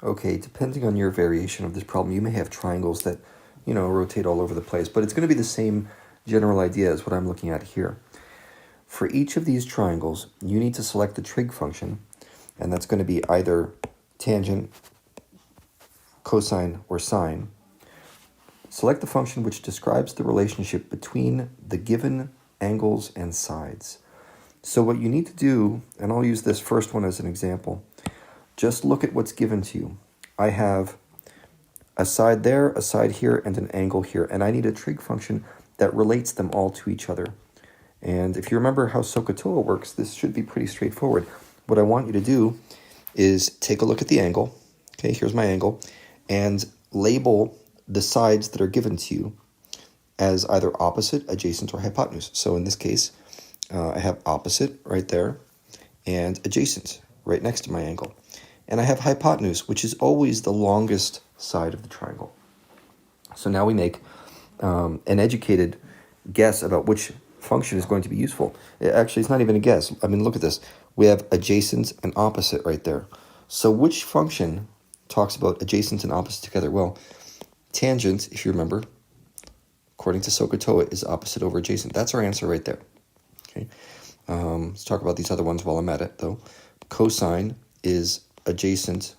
Okay, depending on your variation of this problem, you may have triangles that, rotate all over the place, but it's going to be the same general idea as what I'm looking at here. For each of these triangles, you need to select the trig function, and that's going to be either tangent, cosine, or sine. Select the function which describes the relationship between the given angles and sides. So what you need to do, and I'll use this first one as an example, just look at what's given to you. I have a side there, a side here, and an angle here, and I need a trig function that relates them all to each other. And if you remember how SOH-CAH-TOA works, this should be pretty straightforward. What I want you to do is take a look at the angle. Okay, here's my angle, and label the sides that are given to you as either opposite, adjacent, or hypotenuse. So in this case, I have opposite right there and adjacent right next to my angle. And I have hypotenuse, which is always the longest side of the triangle. So now we make an educated guess about which function is going to be useful. Actually, it's not even a guess. I mean, look at this. We have adjacent and opposite right there. So which function talks about adjacent and opposite together? Well, tangent, if you remember, according to SOH-CAH-TOA, is opposite over adjacent. That's our answer right there. Okay. Let's talk about these other ones while I'm at it, though. Cosine is adjacent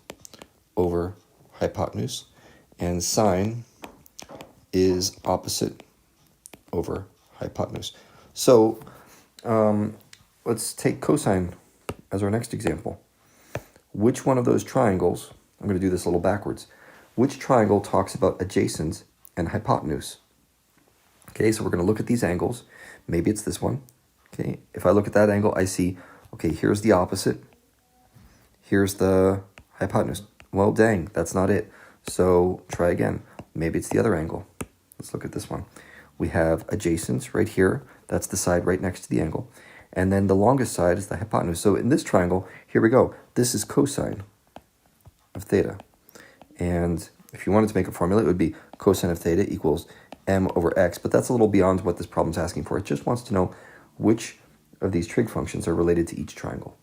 over hypotenuse, and sine is opposite over hypotenuse. So let's take cosine as our next example. Which one of those triangles, I'm going to do this a little backwards, which triangle talks about adjacent and hypotenuse? Okay, so we're going to look at these angles. Maybe it's this one. Okay, if I look at that angle, I see, okay, here's the opposite. Here's the hypotenuse. Well, dang, that's not it. So try again. Maybe it's the other angle. Let's look at this one. We have adjacent right here. That's the side right next to the angle. And then the longest side is the hypotenuse. So in this triangle, here we go. This is cosine of theta. And if you wanted to make a formula, it would be cosine of theta equals m over x. But that's a little beyond what this problem's asking for. It just wants to know which of these trig functions are related to each triangle.